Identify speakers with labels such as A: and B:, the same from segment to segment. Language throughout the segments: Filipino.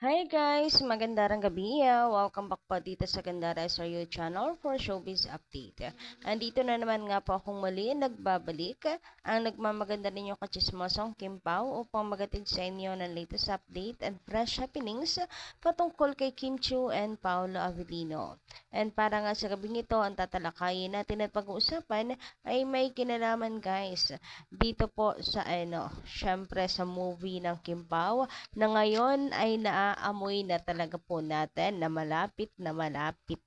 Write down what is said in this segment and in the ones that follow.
A: Hi guys! Magandang gabi. Welcome back po dito sa Gandara SRU channel for Showbiz Update. Andito na naman nga po akong muli nagbabalik ang nagmamaganda ninyong kachismosong Kim Pao upang magatid sa inyo ng latest update and fresh happenings patungkol kay Kim Chiu and Paolo Avellino. And para nga sa gabi nito, ang tatalakayin natin at pag-uusapan ay may kinalaman guys dito po sa syempre sa movie ng Kim Pao na ngayon ay naaamoy na talaga po natin na malapit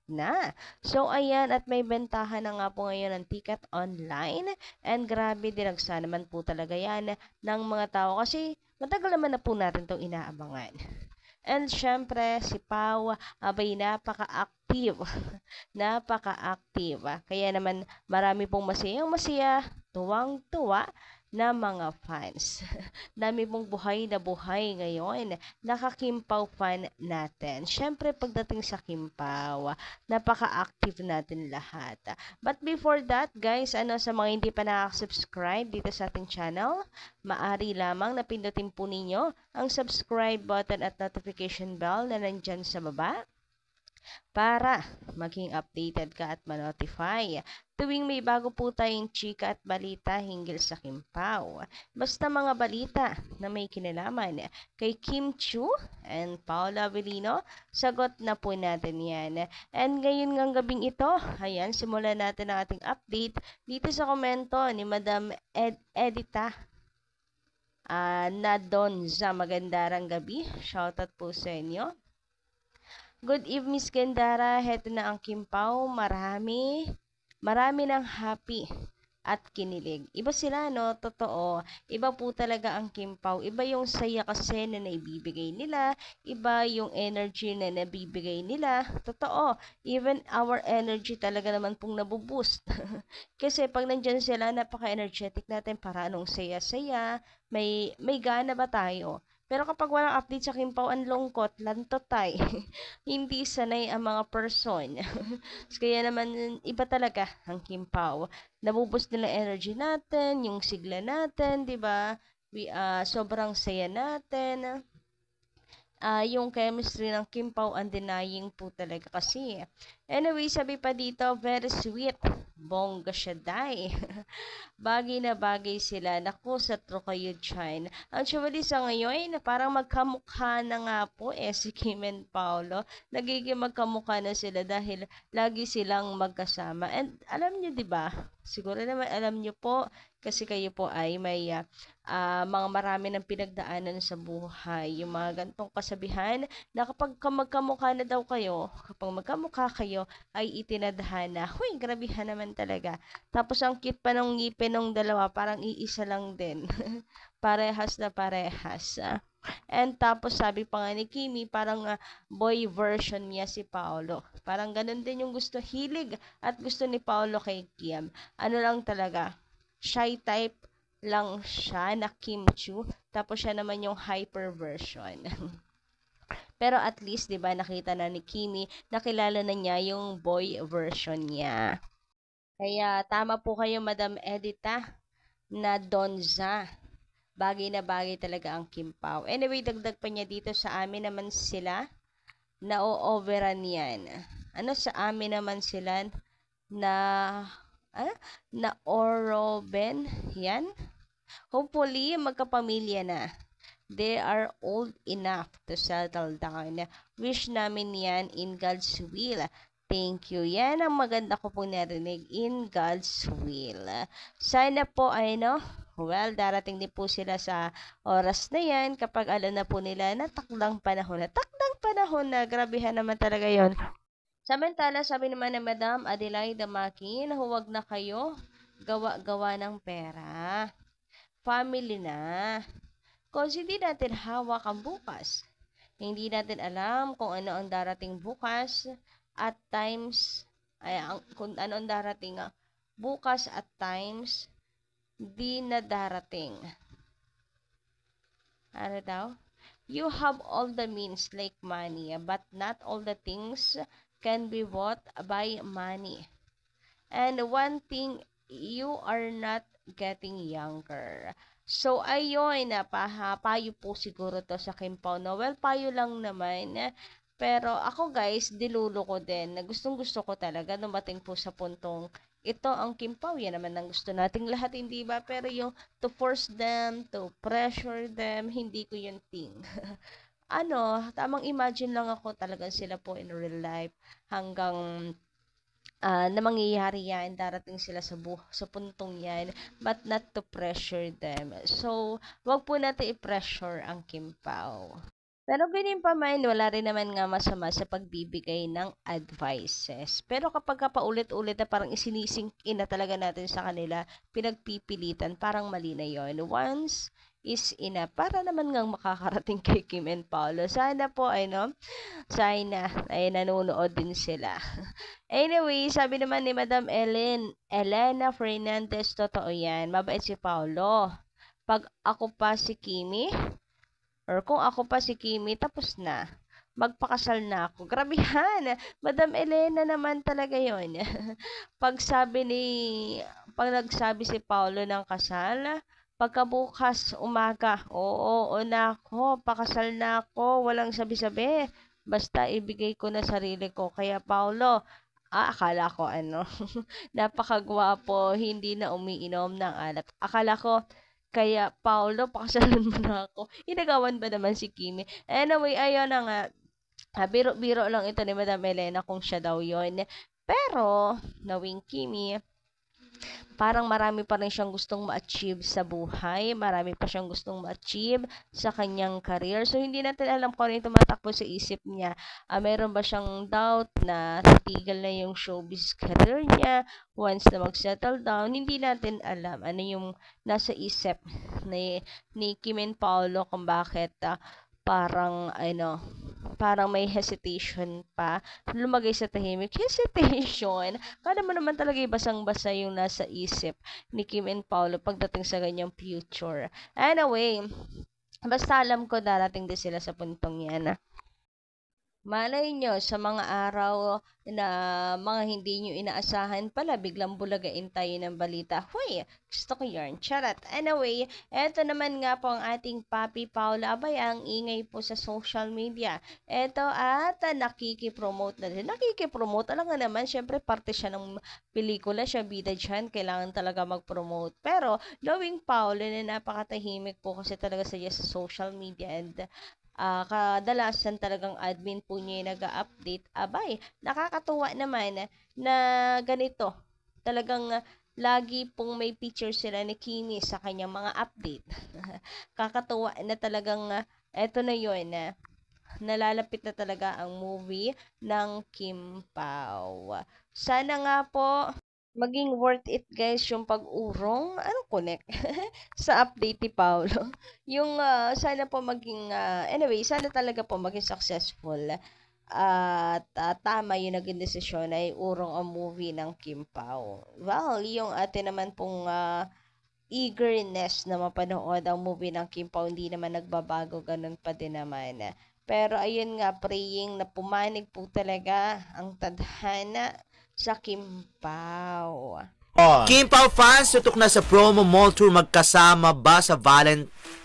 A: na. So, ayan, at may bentahan na nga po ngayon ng ticket online. And grabe, dinagsa naman po talaga yan ng mga tao kasi matagal naman na po natin itong inaabangan. And syempre, si Pau, abay napaka-active. Napaka-active. Kaya naman marami pong masaya, tuwang-tuwa na mga fans. Dami pong buhay na buhay ngayon. Naka-Kimpaw fan natin. Syempre, pagdating sa Kimpaw, napaka-active natin lahat. But before that, guys, sa mga hindi pa nakaka-subscribe dito sa ating channel, maari lamang na pindutin po ninyo ang subscribe button at notification bell na nandyan sa baba para maging updated ka at ma-notify tuwing may bago po tayong chika at balita hinggil sa Kimpaw. Basta mga balita na may kinalaman kay Kim Chiu and Paolo Avellino, sagot na po natin yan. And ngayon ngang gabing ito, ayan, simulan natin ang ating update dito sa komento ni Madam Edita na Donza. Magandang gabi. Shoutout po sa inyo. Good evening, Miss Gendara. Heto na ang Kimpaw. Marami ng happy at kinilig. Iba sila, no? Totoo. Iba po talaga ang Kimpaw. Iba yung saya kasi na naibibigay nila. Iba yung energy na nabibigay nila. Totoo. Even our energy talaga naman pong nabuboost. Kasi pag nandyan sila, napaka-energetic natin para anong saya-saya. May gana ba tayo? Pero kapag walang update sa Kimpaw, ang lungkot, lantotay. Hindi sanay ang mga person. Kaya naman, iba talaga ang Kimpaw. Nabuboost nila energy natin, yung sigla natin, di ba? Sobrang saya natin. Yung chemistry ng Kimpaw, undenying po talaga kasi. Anyway, sabi pa dito, very sweet. Bongga siya, day. Bagay na bagay sila. Naku, sa true kayo dyan. Actually, sa ngayon, parang magkamukha na nga po si Kim and Paolo. Nagiging magkamukha na sila dahil lagi silang magkasama. And alam nyo, di ba? Siguro naman alam nyo po kasi kayo po ay may mga marami ng pinagdaanan sa buhay. Yung mga gantong kasabihan na kapag magkamukha na daw kayo, kapag magkamukha kayo, ay itinadhana. Huy, grabihan naman talaga. Tapos ang cute pa ng ngipin ng dalawa, parang iisa lang din. Parehas na parehas. And tapos sabi pa nga ni Kimi, parang boy version niya si Paolo. Parang ganun din yung gusto, hilig at gusto ni Paolo kay Kim. Ano lang talaga, shy type lang siya na Kim Chiu. Tapos siya naman yung hyper version. Pero at least, 'di ba, nakita na ni Kimi, nakilala na niya yung boy version niya. Kaya tama po kayo, Madam Edita na Donza. Bagay na bagay talaga ang Kimpaw. Anyway, dagdag pa niya dito sa amin naman sila na o-overan yan. Sa amin naman sila na na Oroben yan. Hopefully, magkapamilya na. They are old enough to settle down. Wish namin yan in God's will. Thank you. Yan ang maganda ko pong narinig, in God's will. Sana po ay well, darating din po sila sa oras na yan kapag alam na po nila na takdang panahon na. Takdang panahon na. Grabehan naman talaga yon. Samantala, sabi naman ni Madam Adelaide Makin, huwag na kayo gawa-gawa ng pera. Family na. Kasi hindi natin hawak ang bukas. Hindi natin alam kung ano ang darating bukas at times, kung ano ang darating bukas at times, di na darating. Ano daw? You have all the means like money, but not all the things can be bought by money. And one thing, you are not getting younger. So, ayun, payo po siguro to sa Kim Pao, no? Well, payo lang naman. Pero ako guys, dilulo ko din na gustong-gusto ko talaga dumating po sa puntong ito ang Kim Pao. Yan naman ang gusto nating lahat, hindi ba? Pero yung to force them, to pressure them, hindi ko yun thing. Tamang imagine lang ako talagang sila po in real life hanggang na mangyayari yan, darating sila sa puntong yan, but not to pressure them. So, wag po natin i-pressure ang Kim Pao. Pero ganyan pa man, wala rin naman nga masama sa pagbibigay ng advices. Pero kapag paulit-ulit na parang isinisink in na talaga natin sa kanila, pinagpipilitan, parang mali na yun. Once is enough para naman ngang makakarating kay Kim and Paolo. Sana po, sana ay nanonood din sila. Anyway, sabi naman ni Madam Elena Fernandez, totoo yan. Mabait si Paolo. Pag ako pa si Kimi, or kung ako pa si Kimi, tapos na. Magpakasal na ako. Grabihan! Madam Elena naman talaga yon. Pag nagsabi si Paolo ng kasal, pagkabukas umaga, oo na ako, pakasal na ako, walang sabi-sabi. Basta ibigay ko na sarili ko. Kaya Paolo, akala ko napakagwapo, hindi na umiinom ng alak. Akala ko, kaya, Paolo, pakasalan mo na ako. Inagawan ba naman si Kimi? Anyway, ayun na nga. Biro-biro lang ito ni Madam Elena kung siya daw yon. Pero, knowing Kimi, parang marami pa rin siyang gustong ma-achieve sa buhay. Marami pa siyang gustong ma-achieve sa kanyang career. So, hindi natin alam kung ano yung tumatakbo sa isip niya. Meron ba siyang doubt na titigil na yung showbiz career niya once na mag-settle down? Hindi natin alam ano yung nasa isip ni Kim and Paolo kung bakit parang may hesitation pa, lumagay sa tahimik. Hesitation? Kada mo naman talaga basang-basa yung nasa isip ni Kim and Paolo pagdating sa ganyang future. Anyway, basta alam ko darating din sila sa puntong yan. Malay nyo, sa mga araw na mga hindi nyo inaasahan pala, biglang bulagain tayo ng balita. Huy, gusto ko yarn. Charot. Anyway, eto naman nga po ang ating Papi Paula. Abay, ang ingay po sa social media. Eto at nakikipromote na din. Nakikipromote, alam nga naman, syempre parte siya ng pelikula, siya bida dyan, kailangan talaga mag-promote. Pero, knowing Paula na napakatahimik po kasi talaga siya sa social media and kadalasan talagang admin po niya yung nag-update. Abay, nakakatuwa naman na ganito. Talagang lagi pong may picture sila ni Kimi sa kanyang mga update. Kakatuwa na talagang eto na yun. Nalalapit na talaga ang movie ng Kim Pao. Sana nga po maging worth it guys yung pag-urong. Anong connect? Sa update ni Paolo. Yung sana po maging, anyway, sana talaga po maging successful. At tama yung naging desisyon ay urong ang movie ng Kim Pao. Well, yung atin naman pong eagerness na mapanood ang movie ng Kim Pao, hindi naman nagbabago, ganun pa din naman. Pero ayun nga, praying na pumanig po talaga ang tadhana sa Kim Pao.
B: Kim Pao fans, tutok na sa promo mall tour, magkasama ba sa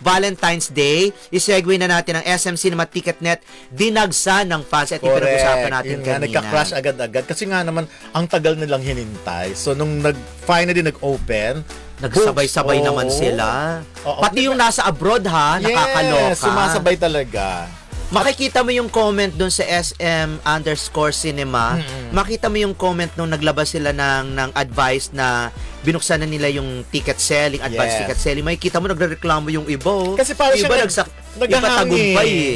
B: Valentine's Day? I-segue na natin ang SM Cinema Ticketnet, dinagsa ng fans. At pinag-usapan natin kanina.
C: Nagka-crash agad-agad. Kasi nga naman, ang tagal nilang hinintay. So, nung finally nag-open,
B: nagsabay-sabay naman sila. Pati yung nasa abroad nakakaloka.
C: Sumasabay talaga.
B: Makikita mo yung comment doon sa SM_cinema. Makita mo yung comment nung naglabas sila ng advice na binuksan na nila yung ticket selling, advance ticket selling. Makikita mo nagrereklamo yung iba.
C: Kasi parang
B: iba
C: nagahang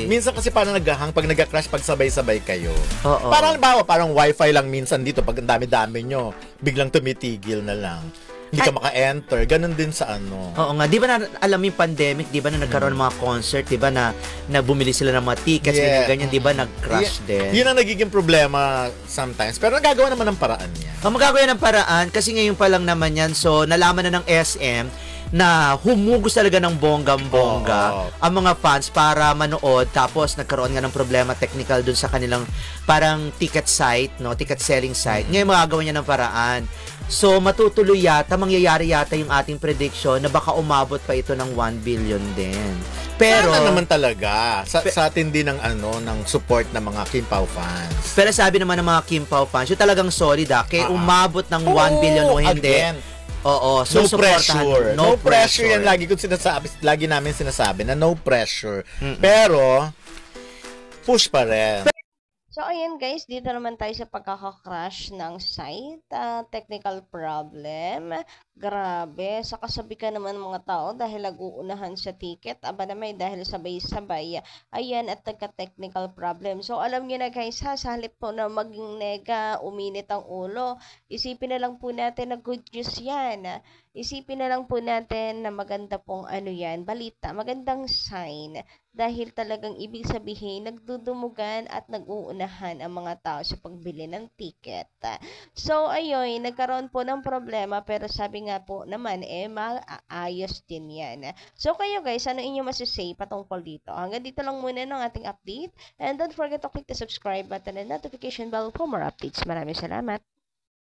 C: minsan kasi parang nagahang pag nag-crash pag sabay-sabay kayo. Parang parang wifi lang minsan dito pag ang dami-dami nyo, biglang tumitigil na lang. Hindi ka maka-enter. Ganon din sa ano.
B: Oo nga. Di ba na alam yung pandemic? Di ba na nagkaroon ng mga concert? Di ba na bumili sila ng mga tickets? Ganyan. Di ba nag-crash din?
C: Yun ang nagiging problema sometimes. Pero nagagawa naman ng paraan niya.
B: Magagawa ng paraan kasi ngayon pa lang naman yan. So, nalaman na ng SM na humugos talaga ng bonggang-bongga ang mga fans para manood, tapos nagkaroon nga ng problema technical dun sa kanilang parang ticket site, no, ticket selling site. Ngayon magagawa niya ng paraan. So matutuloy yata, mangyayari yata yung ating prediction na baka umabot pa ito ng 1 billion din. Pero
C: sana naman talaga sa atin din ng ng support ng mga Kim Pao fans.
B: Pero sabi naman ng mga Kim Pao fans, yung talagang solid kaya umabot ng 1 billion o hindi.
C: Again,
B: oo, so
C: no pressure. No pressure yan, lagi namin sinasabi na no pressure. Pero push pa rin.
A: So, ayan guys, dito naman tayo sa pagkaka-crash ng site. Technical problem. Grabe. Sa kasabi ka naman mga tao dahil nag-uunahan sa ticket. Aba naman dahil sabay-sabay. Ayan, at nagka-technical problem. So, alam nyo na guys sa halip po na maging nega, uminit ang ulo. Isipin na lang po natin na good news yan. Isipin na lang po natin na maganda pong balita. Magandang sign. Dahil talagang ibig sabihin, nagdudumugan at nag-uunahan ang mga tao sa pagbili ng ticket. So, ayun, nagkaroon po ng problema pero sabi nga po naman, maayos din yan. So, kayo guys, ano inyo masasay patungkol dito? Hanggang dito lang muna ng ating update. And don't forget to click the subscribe button and notification bell for more updates. Maraming salamat.